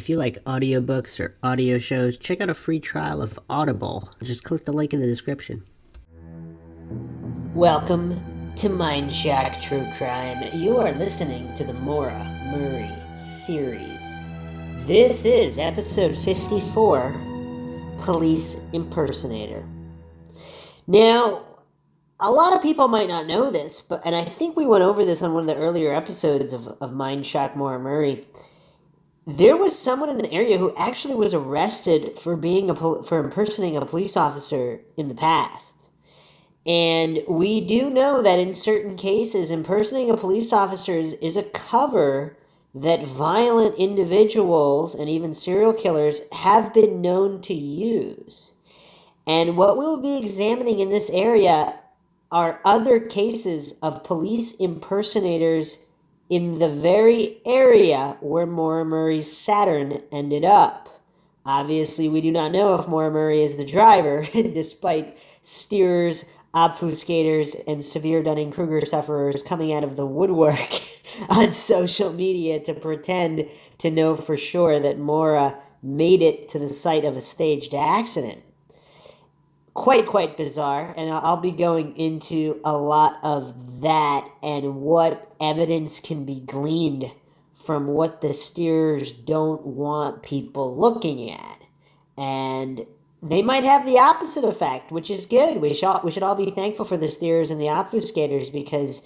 If you like audiobooks or audio shows, check out a free trial of Audible. Just click the link in the description. Welcome to Mindshock True Crime. You are listening to the Maura Murray series. This is episode 54, Police Impersonator. Now, a lot of people might not know this, and I think we went over this on one of the earlier episodes of Mindshock Maura Murray. There was someone in the area who actually was arrested for for impersonating a police officer in the past. And we do know that in certain cases, impersonating a police officer is a cover that violent individuals and even serial killers have been known to use. And what we'll be examining in this area are other cases of police impersonators in the very area where Maura Murray's Saturn ended up. Obviously, we do not know if Maura Murray is the driver, despite steerers, obfuscators, and severe Dunning-Kruger sufferers coming out of the woodwork on social media to pretend to know for sure that Maura made it to the site of a staged accident. Quite bizarre, and I'll be going into a lot of that and what evidence can be gleaned from what the steerers don't want people looking at. And they might have the opposite effect, which is good. We should all be thankful for the steerers and the obfuscators, because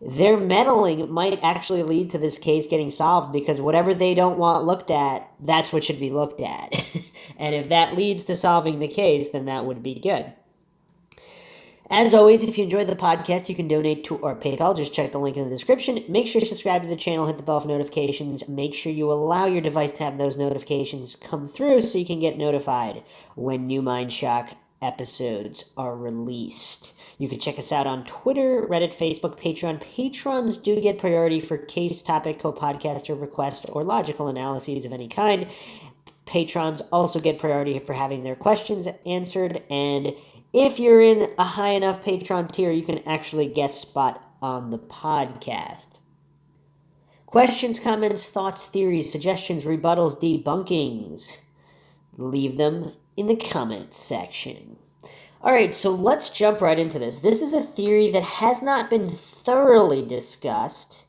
their meddling might actually lead to this case getting solved, because whatever they don't want looked at, that's what should be looked at. And if that leads to solving the case, then that would be good. As always, if you enjoy the podcast, you can donate to our PayPal. Just check the link in the description. Make sure you subscribe to the channel, hit the bell for notifications. Make sure you allow your device to have those notifications come through so you can get notified when new Mindshock episodes are released. You can check us out on Twitter, Reddit, Facebook, Patreon. Patrons do get priority for case, topic, co-podcaster request, or logical analyses of any kind. Patrons also get priority for having their questions answered, and if you're in a high enough Patreon tier, you can actually guest spot on the podcast. Questions, comments, thoughts, theories, suggestions, rebuttals, debunkings. Leave them in the comments section. Alright, so let's jump right into this. This is a theory that has not been thoroughly discussed.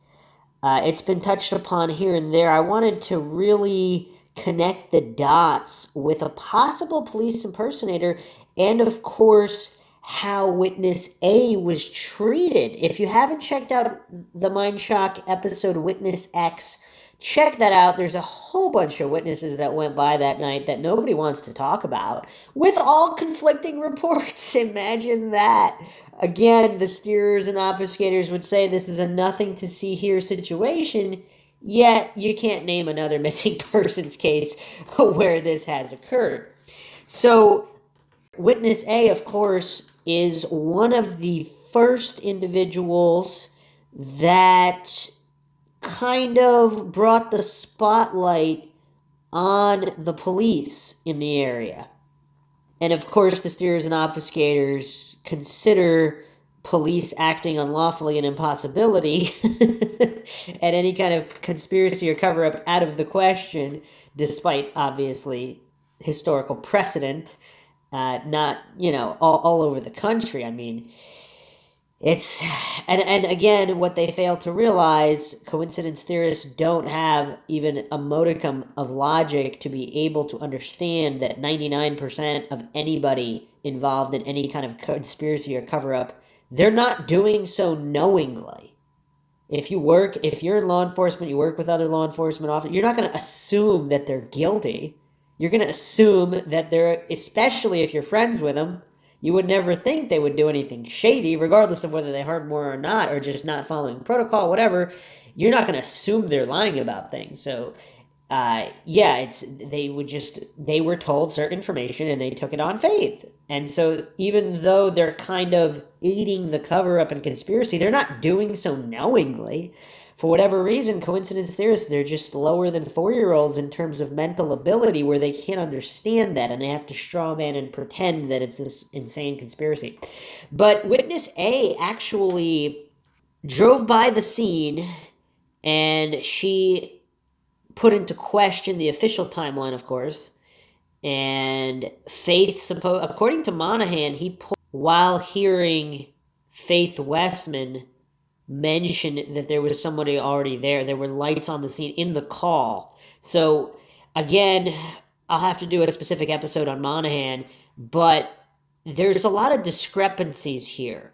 It's been touched upon here and there. I wanted to really connect the dots with a possible police impersonator and, of course, how Witness A was treated. If you haven't checked out the Mindshock episode Witness X, check that out. There's a whole bunch of witnesses that went by that night that nobody wants to talk about, with all conflicting reports. Imagine that. Again, the steerers and obfuscators would say this is a nothing to see here situation, yet you can't name another missing persons case where this has occurred. So, Witness A, of course, is one of the first individuals that kind of brought the spotlight on the police in the area. And of course, the steerers and obfuscators consider police acting unlawfully an impossibility, and any kind of conspiracy or cover-up out of the question, despite, obviously, historical precedent, not, all over the country. I mean, and again, what they fail to realize, coincidence theorists don't have even a modicum of logic to be able to understand that 99% of anybody involved in any kind of conspiracy or cover-up, they're not doing so knowingly. If you're in law enforcement, you work with other law enforcement officers, you're not going to assume that they're guilty. You're going to assume that they're, especially if you're friends with them, you would never think they would do anything shady, regardless of whether they harmed more or not, or just not following protocol, whatever. You're not going to assume they're lying about things. So, they were told certain information and they took it on faith. And so even though they're kind of aiding the cover-up and conspiracy, they're not doing so knowingly. For whatever reason, coincidence theorists, they're just lower than 4-year-olds in terms of mental ability, where they can't understand that and they have to straw man and pretend that it's this insane conspiracy. But Witness A actually drove by the scene, and she put into question the official timeline, of course. And Faith, according to Monahan, he pulled while hearing Faith Westman mention that there was somebody already there. There were lights on the scene in the call. So, again, I'll have to do a specific episode on Monahan, but there's a lot of discrepancies here.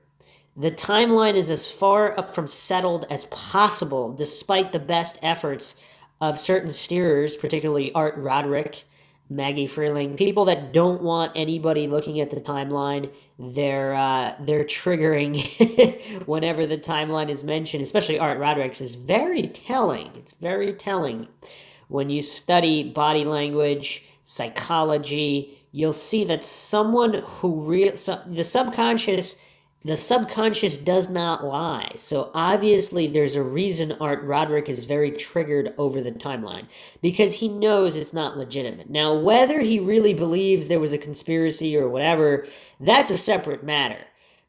The timeline is as far from settled as possible, despite the best efforts of certain steerers, particularly Art Roderick, Maggie Freeling, people that don't want anybody looking at the timeline. They're triggering whenever the timeline is mentioned, especially Art Roderick's is very telling. It's very telling. When you study body language, psychology, you'll see that someone who the subconscious does not lie. So obviously there's a reason Art Roderick is very triggered over the timeline, because he knows it's not legitimate. Now, whether he really believes there was a conspiracy or whatever, that's a separate matter.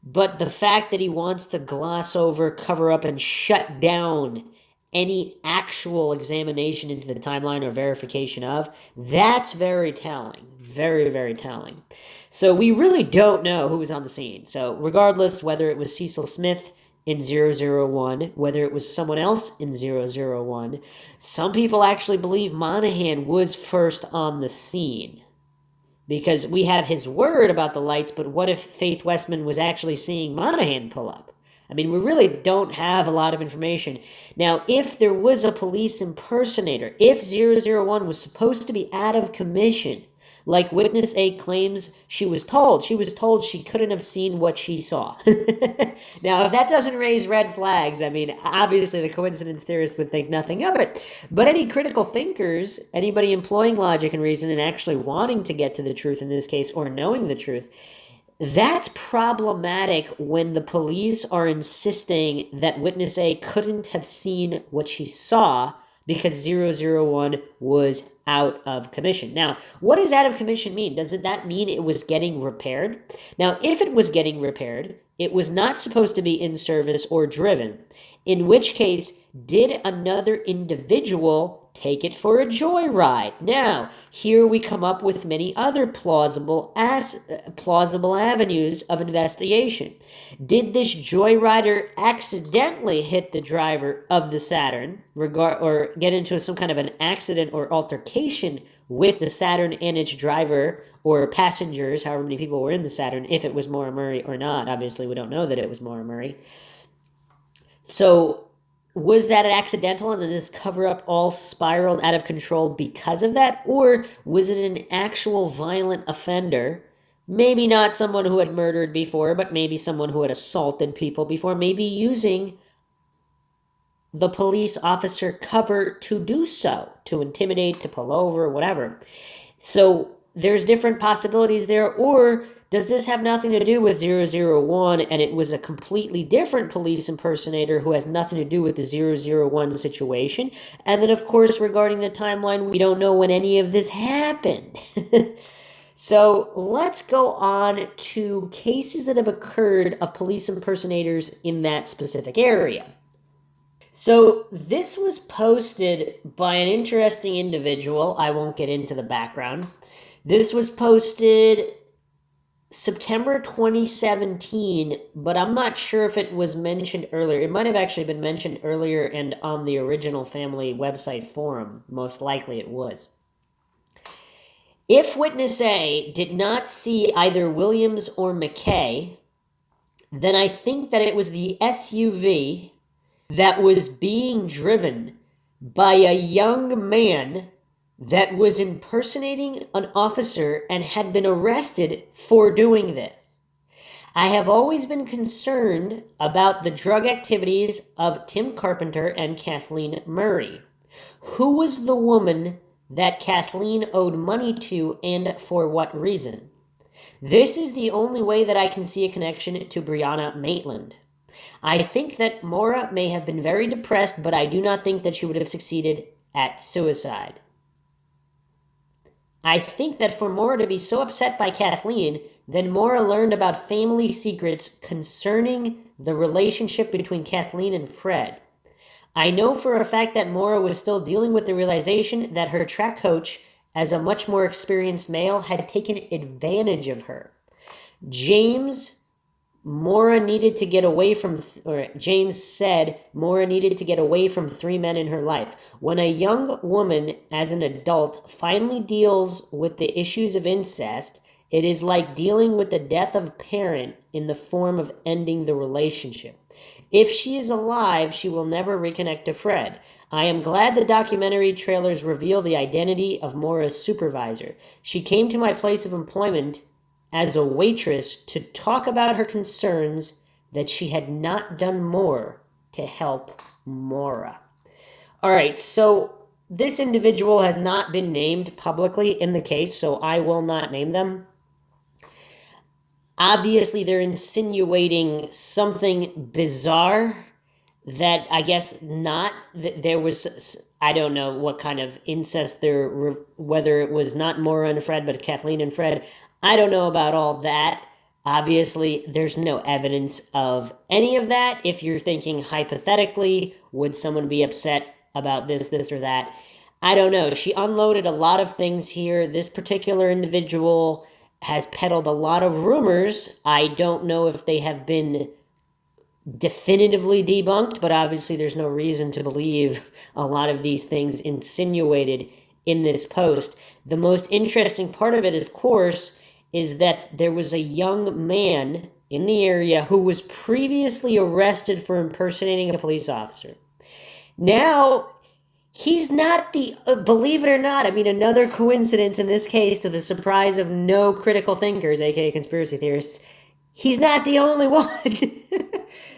But the fact that he wants to gloss over, cover up, and shut down any actual examination into the timeline or verification of, that's very telling. Very, very telling. So we really don't know who was on the scene. So regardless, whether it was Cecil Smith in 001, whether it was someone else in 001, some people actually believe Monahan was first on the scene, because we have his word about the lights, but what if Faith Westman was actually seeing Monahan pull up? I mean, we really don't have a lot of information. Now, if there was a police impersonator, if 001 was supposed to be out of commission, like Witness A claims she was told she couldn't have seen what she saw. Now, if that doesn't raise red flags, I mean, obviously the coincidence theorists would think nothing of it. But any critical thinkers, anybody employing logic and reason and actually wanting to get to the truth in this case, or knowing the truth, that's problematic when the police are insisting that Witness A couldn't have seen what she saw because 001 was out of commission. Now, what does out of commission mean? Does that mean it was getting repaired? Now, if it was getting repaired, it was not supposed to be in service or driven, in which case, did another individual take it for a joyride? Now, here we come up with many other plausible avenues of investigation. Did this joyrider accidentally hit the driver of the Saturn, or get into some kind of an accident or altercation with the Saturn and its driver or passengers, however many people were in the Saturn, if it was Maura Murray or not? Obviously, we don't know that it was Maura Murray. So, was that an accidental and then this cover-up all spiraled out of control because of that? Or was it an actual violent offender? Maybe not someone who had murdered before, but maybe someone who had assaulted people before, maybe using the police officer cover to do so, to intimidate, to pull over, whatever. So there's different possibilities there. Or does this have nothing to do with 001 and it was a completely different police impersonator who has nothing to do with the 001 situation? And then, of course, regarding the timeline, we don't know when any of this happened. So let's go on to cases that have occurred of police impersonators in that specific area. So this was posted by an interesting individual. I won't get into the background. This was posted September 2017, but I'm not sure if it was mentioned earlier. It might have actually been mentioned earlier and on the original family website forum. Most likely it was. If Witness A did not see either Williams or McKay, then I think that it was the SUV that was being driven by a young man that was impersonating an officer and had been arrested for doing this. I have always been concerned about the drug activities of Tim Carpenter and Kathleen Murray. Who was the woman that Kathleen owed money to, and for what reason? This is the only way that I can see a connection to Brianna Maitland. I think that Maura may have been very depressed, but I do not think that she would have succeeded at suicide. I think that for Maura to be so upset by Kathleen, then Maura learned about family secrets concerning the relationship between Kathleen and Fred. I know for a fact that Maura was still dealing with the realization that her track coach, as a much more experienced male, had taken advantage of her. James said Maura needed to get away from 3 men in her life. When a young woman, as an adult, finally deals with the issues of incest, it is like dealing with the death of a parent in the form of ending the relationship. If she is alive, she will never reconnect to Fred. I am glad the documentary trailers reveal the identity of Maura's supervisor. She came to my place of employment as a waitress to talk about her concerns that she had not done more to help Maura. All right, so this individual has not been named publicly in the case, so I will not name them. Obviously, they're insinuating something bizarre that I guess not. There was, I don't know what kind of incest there, whether it was not Maura and Fred, but Kathleen and Fred. I don't know about all that. Obviously, there's no evidence of any of that. If you're thinking hypothetically, would someone be upset about this, or that? I don't know. She unloaded a lot of things here. This particular individual has peddled a lot of rumors. I don't know if they have been definitively debunked, but obviously there's no reason to believe a lot of these things insinuated in this post. The most interesting part of it, of course, is that there was a young man in the area who was previously arrested for impersonating a police officer. Now, he's not believe it or not, I mean, another coincidence in this case, to the surprise of no critical thinkers, aka conspiracy theorists, he's not the only one.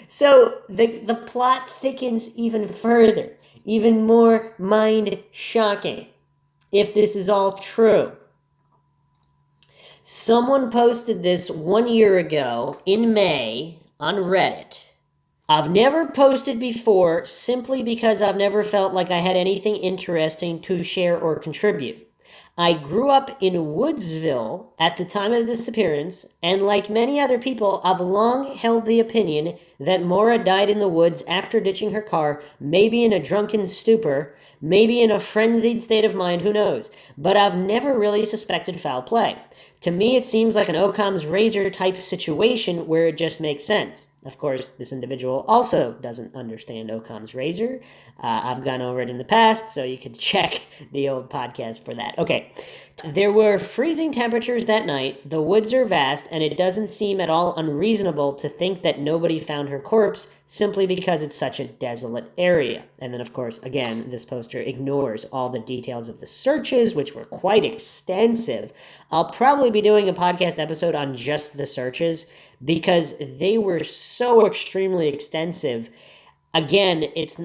So the plot thickens even further, even more mind-shocking, if this is all true. Someone posted this 1 year ago in May on Reddit. I've never posted before simply because I've never felt like I had anything interesting to share or contribute. I grew up in Woodsville at the time of the disappearance, and like many other people, I've long held the opinion that Maura died in the woods after ditching her car, maybe in a drunken stupor, maybe in a frenzied state of mind, who knows. But I've never really suspected foul play. To me, it seems like an Occam's razor type situation where it just makes sense. Of course, this individual also doesn't understand Occam's razor. I've gone over it in the past, so you can check the old podcast for that. Okay, there were freezing temperatures that night. The woods are vast, and it doesn't seem at all unreasonable to think that nobody found her corpse simply because it's such a desolate area. And then, of course, again, this poster ignores all the details of the searches, which were quite extensive. I'll probably be doing a podcast episode on just the searches because they were so extremely extensive. Again, it's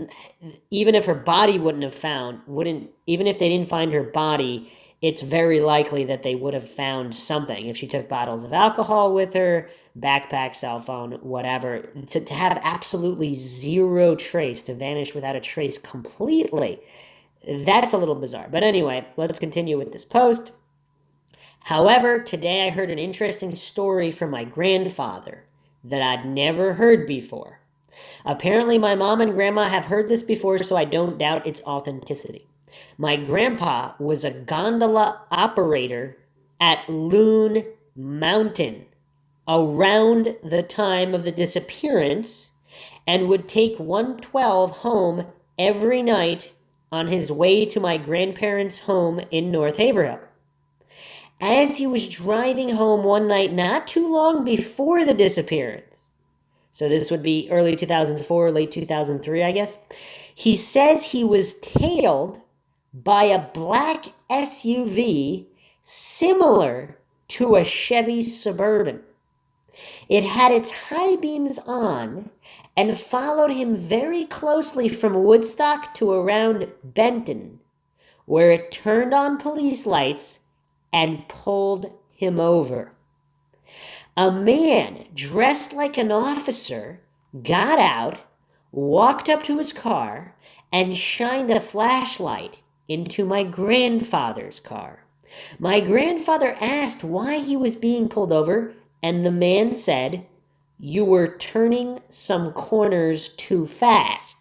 even if her body even if they didn't find her body, it's very likely that they would have found something. If she took bottles of alcohol with her, backpack, cell phone, whatever, to have absolutely zero trace, to vanish without a trace completely, that's a little bizarre. But anyway, let's continue with this post. However, today I heard an interesting story from my grandfather that I'd never heard before. Apparently, my mom and grandma have heard this before, so I don't doubt its authenticity. My grandpa was a gondola operator at Loon Mountain around the time of the disappearance and would take 112 home every night on his way to my grandparents' home in North Haverhill. As he was driving home one night not too long before the disappearance, so this would be early 2004, late 2003, I guess, he says he was tailed by a black SUV similar to a Chevy Suburban. It had its high beams on and followed him very closely from Woodstock to around Benton, where it turned on police lights and pulled him over. A man dressed like an officer got out, walked up to his car, and shined a flashlight into my grandfather's car. My grandfather asked why he was being pulled over, and the man said, "You were turning some corners too fast."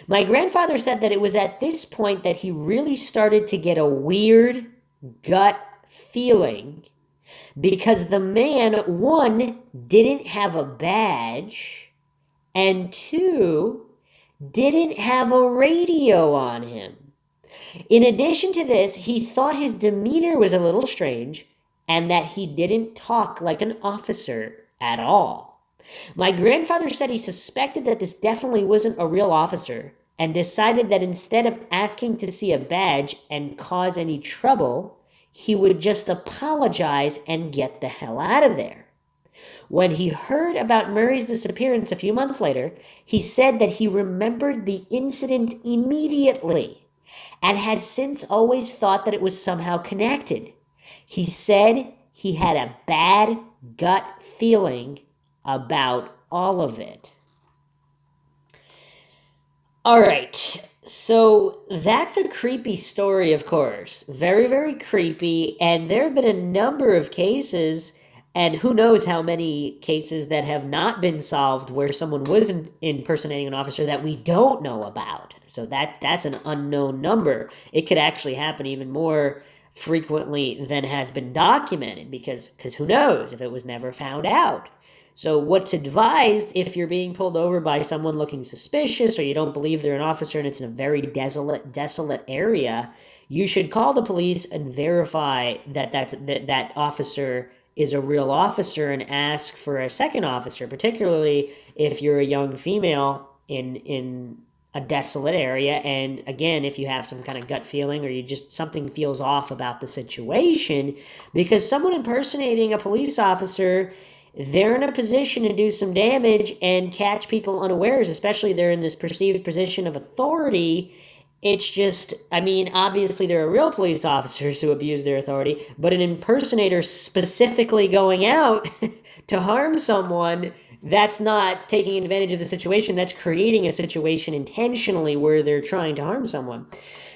My grandfather said that it was at this point that he really started to get a weird gut feeling because the man, one, didn't have a badge, and two, didn't have a radio on him. In addition to this, he thought his demeanor was a little strange and that he didn't talk like an officer at all. My grandfather said he suspected that this definitely wasn't a real officer and decided that instead of asking to see a badge and cause any trouble, he would just apologize and get the hell out of there. When he heard about Murray's disappearance a few months later, he said that he remembered the incident immediately and has since always thought that it was somehow connected. He said he had a bad gut feeling about all of it. All right, so that's a creepy story, of course. Very, very creepy, and there have been a number of cases, and who knows how many cases that have not been solved where someone was impersonating an officer that we don't know about. So that's an unknown number. It could actually happen even more frequently than has been documented because who knows if it was never found out. So what's advised if you're being pulled over by someone looking suspicious or you don't believe they're an officer and it's in a very desolate area, you should call the police and verify that officer is a real officer and ask for a second officer, particularly if you're a young female in a desolate area. And again, if you have some kind of gut feeling or you just something feels off about the situation, because someone impersonating a police officer, they're in a position to do some damage and catch people unawares, especially they're in this perceived position of authority. It's just, I mean, obviously there are real police officers who abuse their authority, but an impersonator specifically going out to harm someone, that's not taking advantage of the situation. That's creating a situation intentionally where they're trying to harm someone.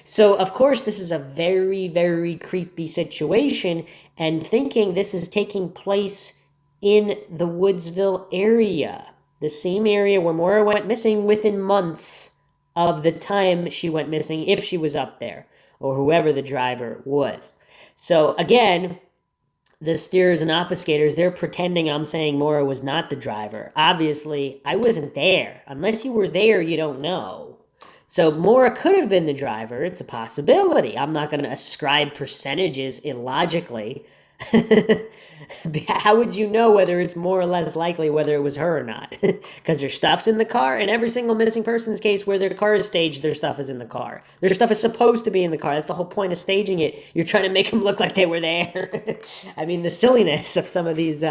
So, of course, this is a very, very creepy situation, and thinking this is taking place in the Woodsville area, the same area where Maura went missing within months of the time she went missing, if she was up there, or whoever the driver was. So, again, the steers and obfuscators, they're pretending I'm saying Maura was not the driver. Obviously, I wasn't there. Unless you were there, you don't know. So Maura could have been the driver. It's a possibility. I'm not going to ascribe percentages illogically. How would you know whether it's more or less likely whether it was her or not? Because their stuff's in the car. In every single missing person's case where their car is staged, their stuff is in the car. Their stuff is supposed to be in the car. That's the whole point of staging it. You're trying to make them look like they were there. I mean, the silliness of some of these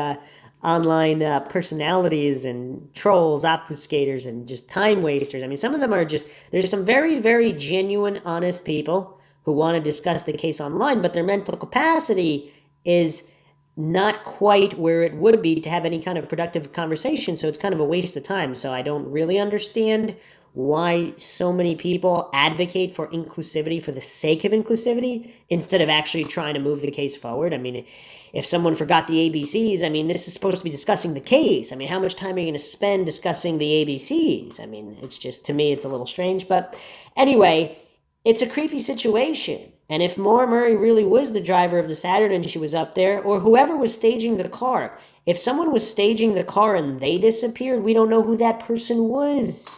online personalities and trolls, obfuscators, and just time wasters. I mean, some of them are just, there's some very, very genuine, honest people who want to discuss the case online, but their mental capacity is not quite where it would be to have any kind of productive conversation, so it's kind of a waste of time. So I don't really understand why so many people advocate for inclusivity for the sake of inclusivity instead of actually trying to move the case forward. I mean, if someone forgot the ABCs, I mean, this is supposed to be discussing the case. I mean, how much time are you going to spend discussing the ABCs? I mean, it's just, to me, it's a little strange. But anyway, it's a creepy situation. And if Maura Murray really was the driver of the Saturn and she was up there, or whoever was staging the car, if someone was staging the car and they disappeared, we don't know who that person was.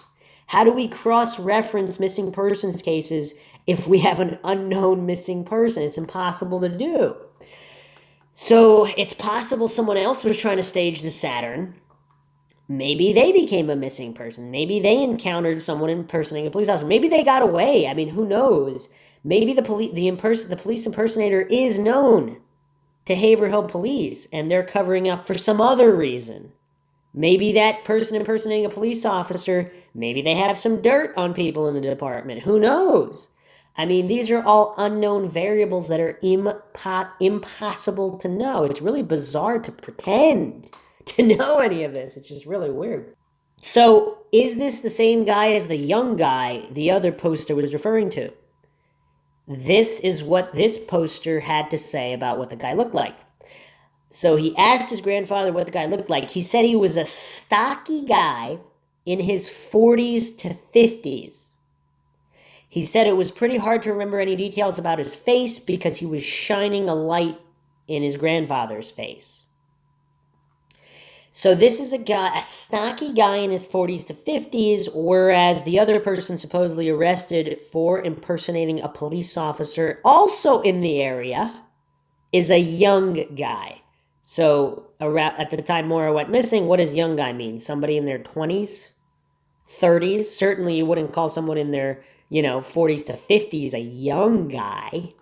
How do we cross-reference missing persons cases if we have an unknown missing person? It's impossible to do. So it's possible someone else was trying to stage the Saturn. Maybe they became a missing person. Maybe they encountered someone impersonating a police officer. Maybe they got away. I mean, who knows? Maybe the police impersonator is known to Haverhill police, and they're covering up for some other reason. Maybe that person impersonating a police officer, maybe they have some dirt on people in the department. Who knows? I mean, these are all unknown variables that are impossible to know. It's really bizarre to pretend to know any of this. It's just really weird. So, is this the same guy as the young guy the other poster was referring to? This is what this poster had to say about what the guy looked like. So he asked his grandfather what the guy looked like. He said he was a stocky guy in his 40s to 50s. He said it was pretty hard to remember any details about his face because he was shining a light in his grandfather's face. So this is a stocky guy in his 40s to 50s, whereas the other person supposedly arrested for impersonating a police officer, also in the area, is a young guy. So around, at the time Maura went missing, what does young guy mean? Somebody in their 20s? 30s? Certainly you wouldn't call someone in their, 40s to 50s a young guy.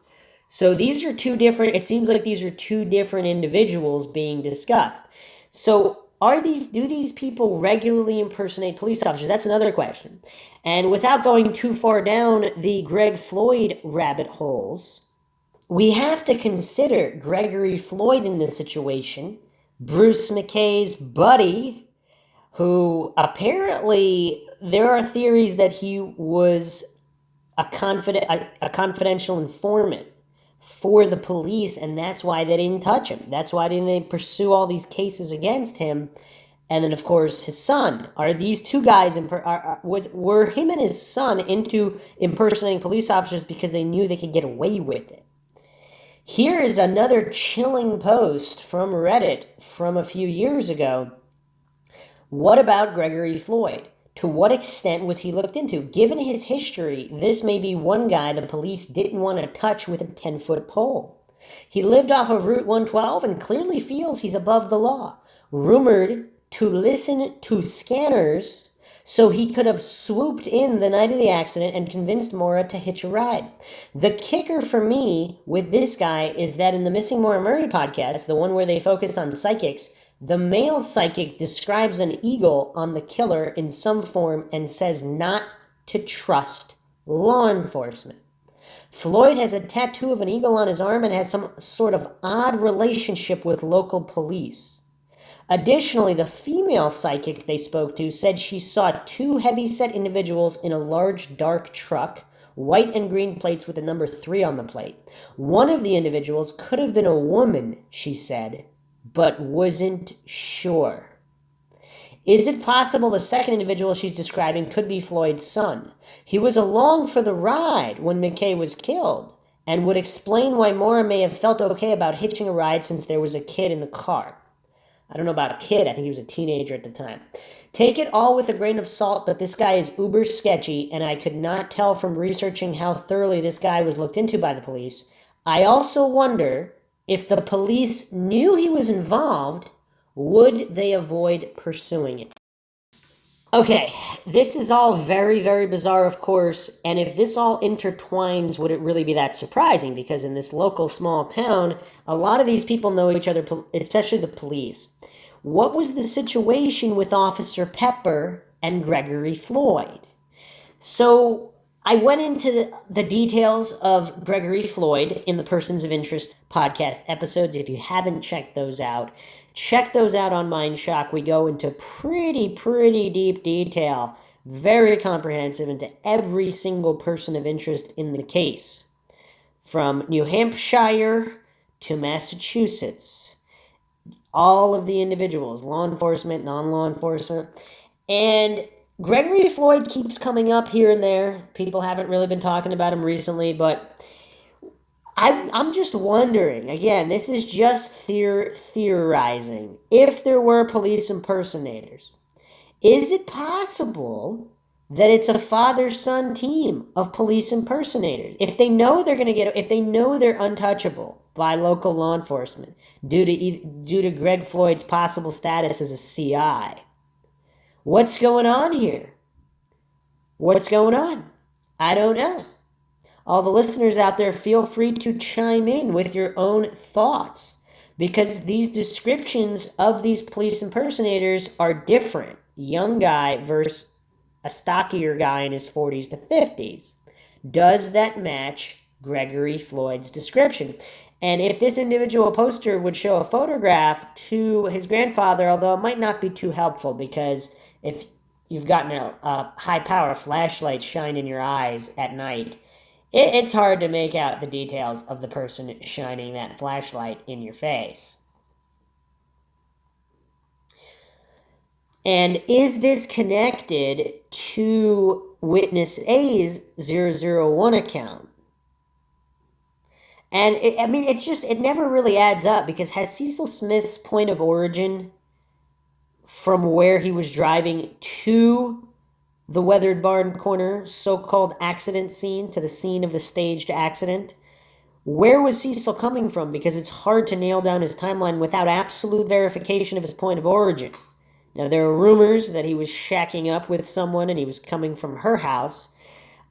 So these are two different, it seems like these are two different individuals being discussed. So do these people regularly impersonate police officers? That's another question. And without going too far down the Greg Floyd rabbit holes, we have to consider Gregory Floyd in this situation, Bruce McKay's buddy, who apparently there are theories that he was a confidential informant for the police, and that's why they didn't touch him. That's why didn't they pursue all these cases against him. And then, of course, his son. Are these two guys, were him and his son into impersonating police officers because they knew they could get away with it? Here is another chilling post from Reddit from a few years ago. What about Gregory Floyd? To what extent was he looked into? Given his history, this may be one guy the police didn't want to touch with a 10-foot pole. He lived off of Route 112 and clearly feels he's above the law. Rumored to listen to scanners so he could have swooped in the night of the accident and convinced Maura to hitch a ride. The kicker for me with this guy is that in the Missing Maura Murray podcast, the one where they focus on psychics, the male psychic describes an eagle on the killer in some form and says not to trust law enforcement. Floyd has a tattoo of an eagle on his arm and has some sort of odd relationship with local police. Additionally, the female psychic they spoke to said she saw two heavy-set individuals in a large dark truck, white and green plates with the number 3 on the plate. One of the individuals could have been a woman, she said, but wasn't sure. Is it possible the second individual she's describing could be Floyd's son? He was along for the ride when McKay was killed and would explain why Maura may have felt okay about hitching a ride since there was a kid in the car. I don't know about a kid. I think he was a teenager at the time. Take it all with a grain of salt, but this guy is uber sketchy, and I could not tell from researching how thoroughly this guy was looked into by the police. I also wonder if the police knew he was involved, would they avoid pursuing it? Okay, this is all very, very bizarre, of course, and if this all intertwines, would it really be that surprising? Because in this local small town, a lot of these people know each other, especially the police. What was the situation with Officer Pepper and Gregory Floyd? So I went into the details of Gregory Floyd in the Persons of Interest podcast episodes. If you haven't checked those out, check those out on Mindshock. We go into pretty deep detail, very comprehensive into every single person of interest in the case. From New Hampshire to Massachusetts. All of the individuals, law enforcement, non-law enforcement. And Gregory Floyd keeps coming up here and there. People haven't really been talking about him recently, but I'm just wondering, again, this is just theorizing. If there were police impersonators, is it possible that it's a father-son team of police impersonators? If they know if they know they're untouchable by local law enforcement due to Greg Floyd's possible status as a CI, what's going on here? What's going on? I don't know. All the listeners out there, feel free to chime in with your own thoughts, because these descriptions of these police impersonators are different. Young guy versus a stockier guy in his 40s to 50s. Does that match Gregory Floyd's description? And if this individual poster would show a photograph to his grandfather, although it might not be too helpful, because if you've gotten a high-power flashlight shine in your eyes at night, it's hard to make out the details of the person shining that flashlight in your face. And is this connected to Witness A's 001 account? And it never really adds up, because has Cecil Smith's point of origin from where he was driving to the Weathered Barn Corner so-called accident scene, to the scene of the staged accident, where was Cecil coming from? Because it's hard to nail down his timeline without absolute verification of his point of origin. Now, there are rumors that he was shacking up with someone and he was coming from her house.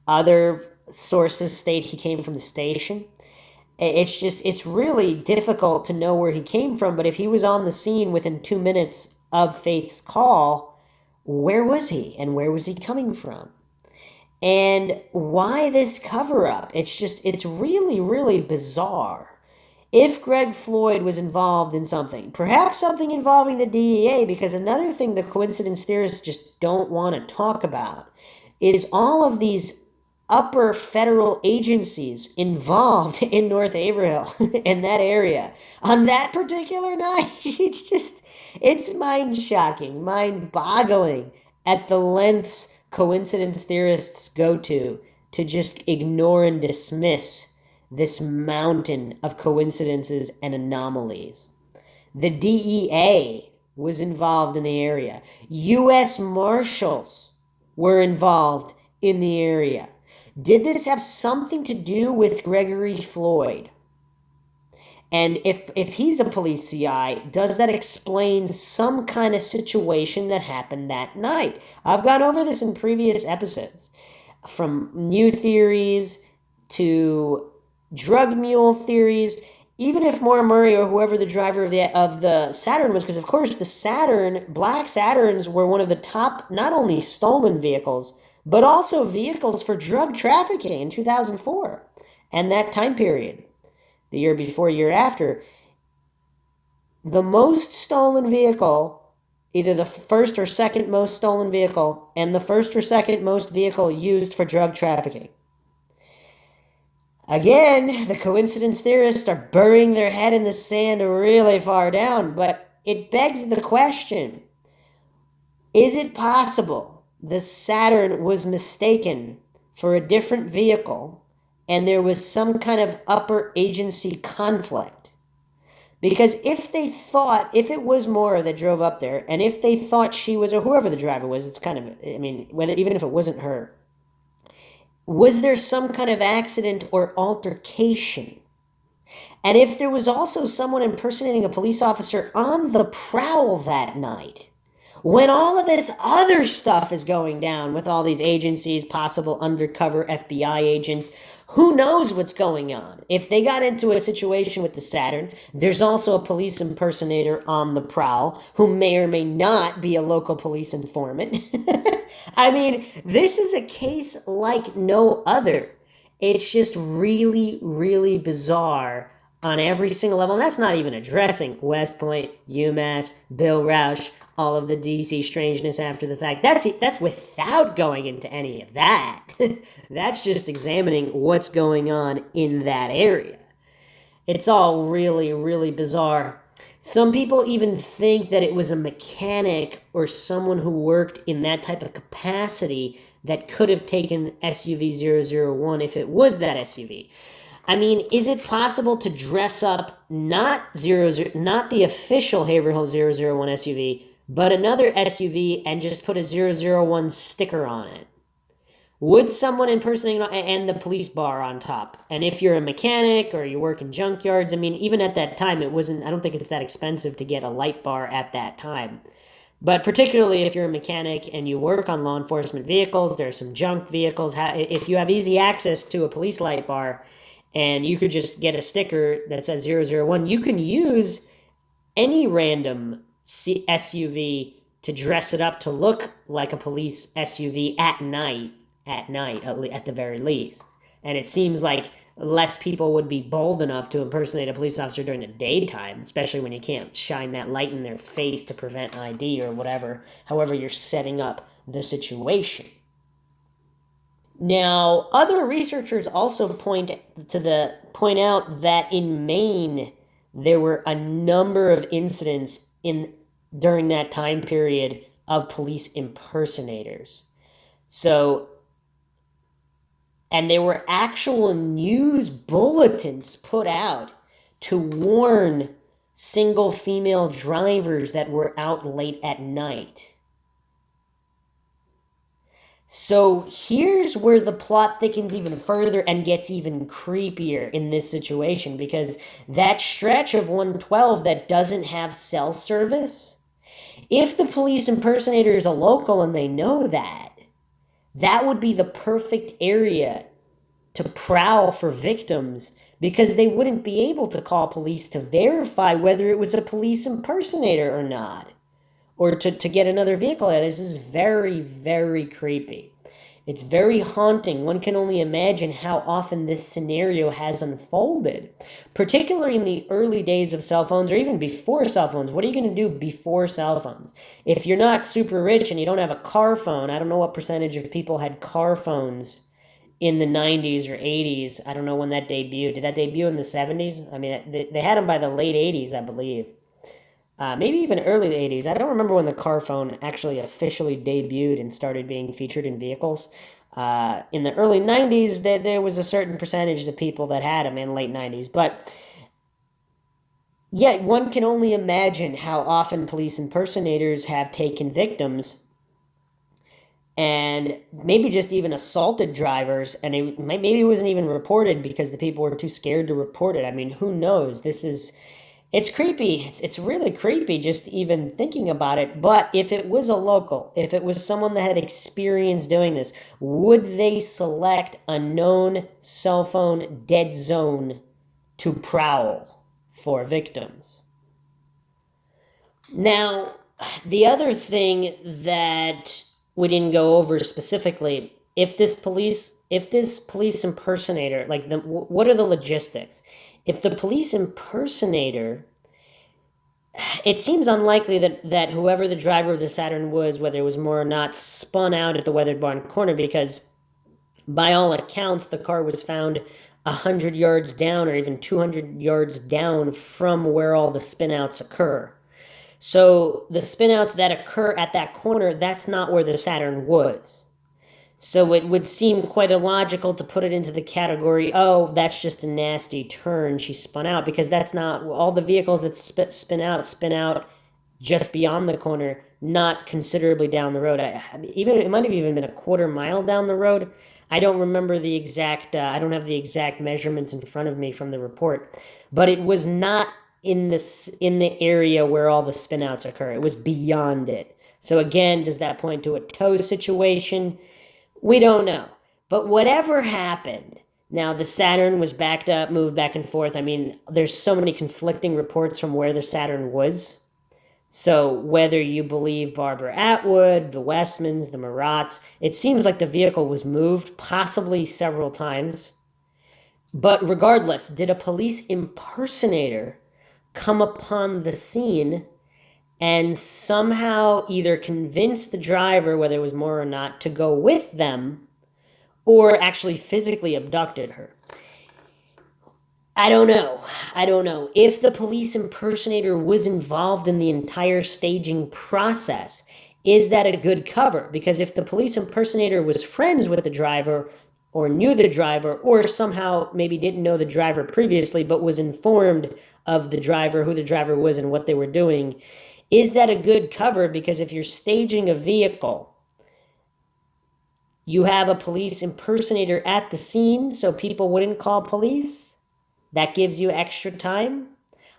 Other sources state he came from the station. It's really difficult to know where he came from, but if he was on the scene within 2 minutes of Faith's call, where was he and where was he coming from? And why this cover-up? It's really, really bizarre. If Greg Floyd was involved in something, perhaps something involving the DEA, because another thing the coincidence theorists just don't want to talk about is all of these upper federal agencies involved in North Haverhill, in that area, on that particular night. It's mind-shocking, mind-boggling at the lengths coincidence theorists go to just ignore and dismiss this mountain of coincidences and anomalies. The DEA was involved in the area. U.S. Marshals were involved in the area. Did this have something to do with Gregory Floyd? And if he's a police CI, does that explain some kind of situation that happened that night? I've gone over this in previous episodes, from new theories to drug mule theories, even if Maura Murray or whoever the driver of the Saturn was, because of course the black Saturns were one of the top, not only stolen vehicles, but also vehicles for drug trafficking in 2004 and that time period, the year before, year after. The most stolen vehicle, either the first or second most stolen vehicle, and the first or second most vehicle used for drug trafficking. Again, the coincidence theorists are burying their head in the sand really far down, but it begs the question, is it possible the Saturn was mistaken for a different vehicle and there was some kind of upper agency conflict? Because if it was Maura that drove up there, and if they thought she was, or whoever the driver was, it's kind of, even if it wasn't her, was there some kind of accident or altercation? And if there was also someone impersonating a police officer on the prowl that night, when all of this other stuff is going down with all these agencies, possible undercover FBI agents, who knows what's going on? If they got into a situation with the Saturn, there's also a police impersonator on the prowl who may or may not be a local police informant. This is a case like no other. It's just really, really bizarre on every single level. And that's not even addressing West Point, UMass, Bill Roush, all of the DC strangeness after the fact. That's without going into any of that. That's just examining what's going on in that area. It's all really, really bizarre. Some people even think that it was a mechanic or someone who worked in that type of capacity that could have taken SUV 001 if it was that SUV. Is it possible to dress up not the official Haverhill 001 SUV, but another SUV and just put a 001 sticker on it? Would someone impersonating and the police bar on top? And if you're a mechanic or you work in junkyards, even at that time, I don't think it's that expensive to get a light bar at that time. But particularly if you're a mechanic and you work on law enforcement vehicles, there are some junk vehicles. If you have easy access to a police light bar and you could just get a sticker that says 001, you can use any random SUV to dress it up to look like a police SUV at night, at the very least. And it seems like less people would be bold enough to impersonate a police officer during the daytime, especially when you can't shine that light in their face to prevent ID or whatever, however you're setting up the situation. Now, other researchers also point out that in Maine, there were a number of incidents during that time period of police impersonators. So, and there were actual news bulletins put out to warn single female drivers that were out late at night. So here's where the plot thickens even further and gets even creepier in this situation, because that stretch of 112 that doesn't have cell service, if the police impersonator is a local and they know that, that would be the perfect area to prowl for victims, because they wouldn't be able to call police to verify whether it was a police impersonator or not, or to get another vehicle. This is very, very creepy. It's very haunting. One can only imagine how often this scenario has unfolded, particularly in the early days of cell phones, or even before cell phones. What are you going to do before cell phones? If you're not super rich and you don't have a car phone, I don't know what percentage of people had car phones in the 90s or 80s. I don't know when that debuted. Did that debut in the 70s? I mean, they had them by the late 80s, I believe. Maybe even early 80s. I don't remember when the car phone actually officially debuted and started being featured in vehicles. In the early 90s, there was a certain percentage of people that had them in late 90s. But yeah, one can only imagine how often police impersonators have taken victims and maybe just even assaulted drivers, and maybe it wasn't even reported because the people were too scared to report it. I mean, who knows? It's creepy. It's really creepy just even thinking about it. But if it was a local, if it was someone that had experience doing this, would they select a known cell phone dead zone to prowl for victims? Now, the other thing that we didn't go over specifically, if this police impersonator, what are the logistics? If the police impersonator, it seems unlikely that whoever the driver of the Saturn was, whether it was Maura or not, spun out at the weathered barn corner, because by all accounts, the car was found 100 yards down or even 200 yards down from where all the spinouts occur. So the spinouts that occur at that corner, that's not where the Saturn was. So it would seem quite illogical to put it into the category, oh, that's just a nasty turn, she spun out, because that's not, all the vehicles that spin out just beyond the corner, not considerably down the road. It might have even been a quarter mile down the road. I don't remember the exact, I don't have the exact measurements in front of me from the report, but it was not in the area where all the spinouts occur. It was beyond it. So again, does that point to a tow situation? We don't know. But whatever happened, now the Saturn was backed up, moved back and forth. I mean, there's so many conflicting reports from where the Saturn was. So whether you believe Barbara Atwood, the Westmans, the Marats, it seems like the vehicle was moved, possibly several times. But regardless, did a police impersonator come upon the scene and somehow either convince the driver, whether it was Maura or not, to go with them, or actually physically abducted her? I don't know. If the police impersonator was involved in the entire staging process, is that a good cover? Because if the police impersonator was friends with the driver, or knew the driver, or somehow maybe didn't know the driver previously, but was informed of the driver, who the driver was and what they were doing, is that a good cover? Because if you're staging a vehicle, you have a police impersonator at the scene so people wouldn't call police? That gives you extra time?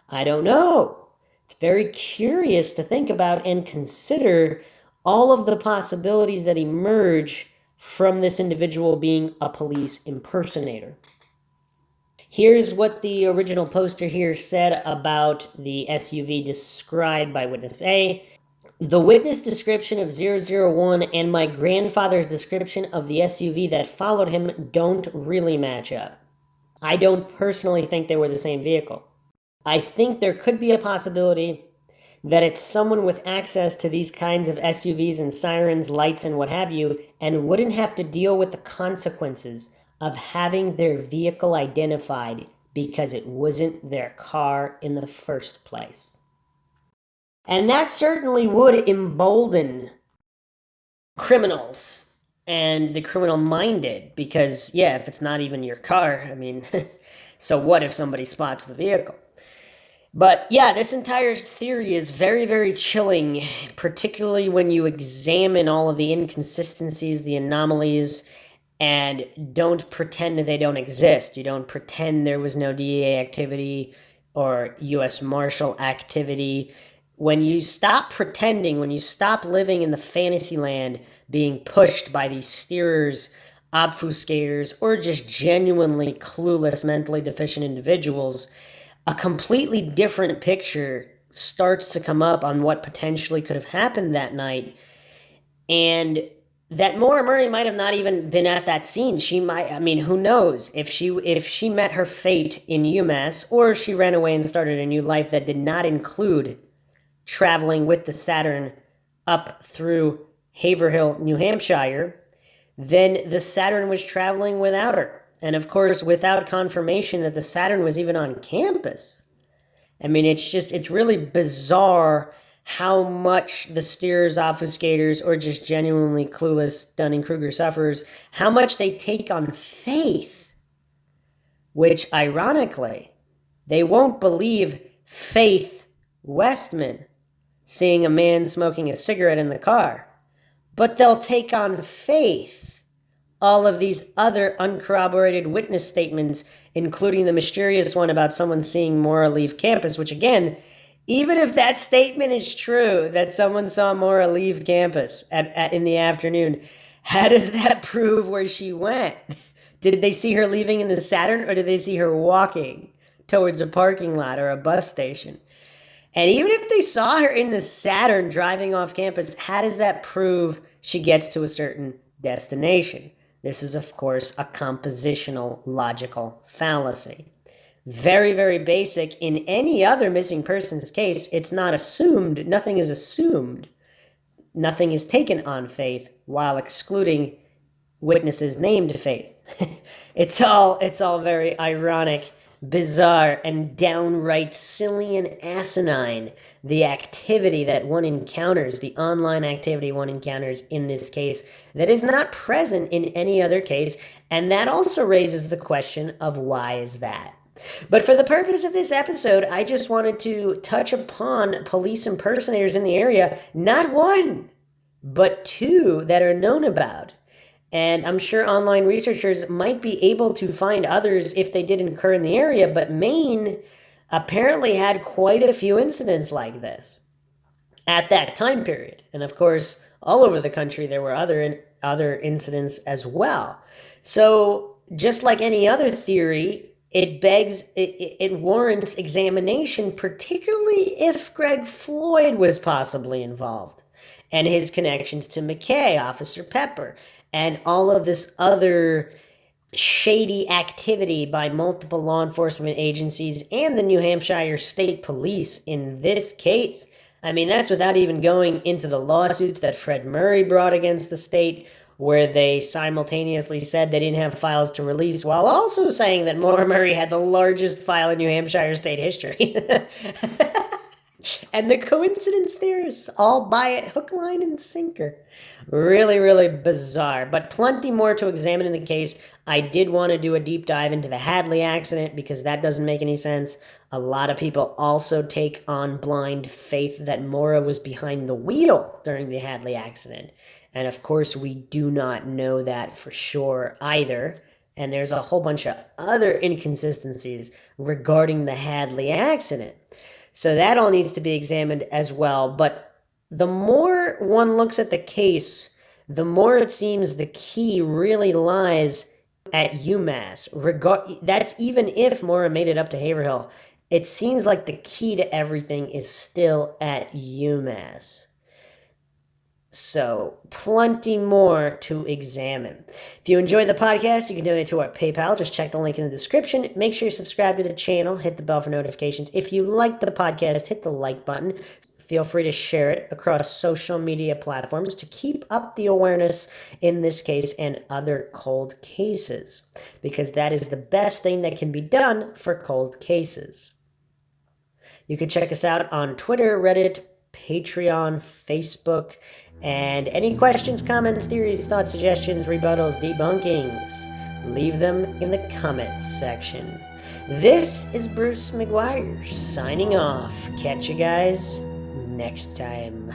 I don't know. It's very curious to think about and consider all of the possibilities that emerge from this individual being a police impersonator. Here's what the original poster here said about the SUV described by witness A. The witness description of 001 and my grandfather's description of the SUV that followed him don't really match up. I don't personally think they were the same vehicle. I think there could be a possibility that it's someone with access to these kinds of SUVs and sirens, lights, and what have you, and wouldn't have to deal with the consequences of having their vehicle identified because it wasn't their car in the first place. And that certainly would embolden criminals and the criminal minded because, yeah, if it's not even your car, I mean, so what if somebody spots the vehicle? But yeah, this entire theory is very, very chilling, particularly when you examine all of the inconsistencies, the anomalies, and don't pretend that they don't exist. You don't pretend there was no DEA activity or US Marshal activity. When you stop pretending, when you stop living in the fantasy land being pushed by these steerers, obfuscators, or just genuinely clueless, mentally deficient individuals, a completely different picture starts to come up on what potentially could have happened that night. And that Maura Murray might have not even been at that scene. She might, I mean, who knows if she met her fate in UMass, or she ran away and started a new life that did not include traveling with the Saturn up through Haverhill, New Hampshire, then the Saturn was traveling without her. And of course, without confirmation that the Saturn was even on campus. I mean, it's really bizarre how much the steerers, obfuscators, or just genuinely clueless Dunning-Kruger sufferers, how much they take on faith, which ironically, they won't believe Faith Westman seeing a man smoking a cigarette in the car, but they'll take on faith all of these other uncorroborated witness statements, including the mysterious one about someone seeing Maura leave campus, which again, even if that statement is true, that someone saw Maura leave campus in the afternoon, how does that prove where she went? Did they see her leaving in the Saturn, or did they see her walking towards a parking lot or a bus station? And even if they saw her in the Saturn driving off campus, how does that prove she gets to a certain destination? This is, of course, a compositional logical fallacy. Very, very basic. In any other missing persons case, it's not assumed. Nothing is assumed. Nothing is taken on faith while excluding witnesses named faith. It's all very ironic, bizarre, and downright silly and asinine, the activity that one encounters, the online activity one encounters in this case, that is not present in any other case, and that also raises the question of why is that? But for the purpose of this episode, I just wanted to touch upon police impersonators in the area, not one, but two that are known about. And I'm sure online researchers might be able to find others if they did occur in the area, but Maine apparently had quite a few incidents like this at that time period. And of course, all over the country, there were other incidents as well. So just like any other theory, it warrants examination, particularly if Greg Floyd was possibly involved and his connections to McKay, Officer Pepper, and all of this other shady activity by multiple law enforcement agencies and the New Hampshire State Police in this case. I mean, that's without even going into the lawsuits that Fred Murray brought against the state, where they simultaneously said they didn't have files to release, while also saying that Maura Murray had the largest file in New Hampshire state history. And the coincidence theorists all buy it hook, line, and sinker. Really, really bizarre. But plenty more to examine in the case. I did want to do a deep dive into the Hadley accident because that doesn't make any sense. A lot of people also take on blind faith that Maura was behind the wheel during the Hadley accident. And of course, we do not know that for sure either. And there's a whole bunch of other inconsistencies regarding the Hadley accident. So that all needs to be examined as well. But the more one looks at the case, the more it seems the key really lies at UMass. That's even if Maura made it up to Haverhill. It seems like the key to everything is still at UMass. So, plenty more to examine. If you enjoy the podcast, you can donate to our PayPal. Just check the link in the description. Make sure you subscribe to the channel. Hit the bell for notifications. If you like the podcast, hit the like button. Feel free to share it across social media platforms to keep up the awareness in this case and other cold cases, because that is the best thing that can be done for cold cases. You can check us out on Twitter, Reddit, Patreon, Facebook, and any questions, comments, theories, thoughts, suggestions, rebuttals, debunkings, leave them in the comments section. This is Bruce McGuire signing off. Catch you guys next time.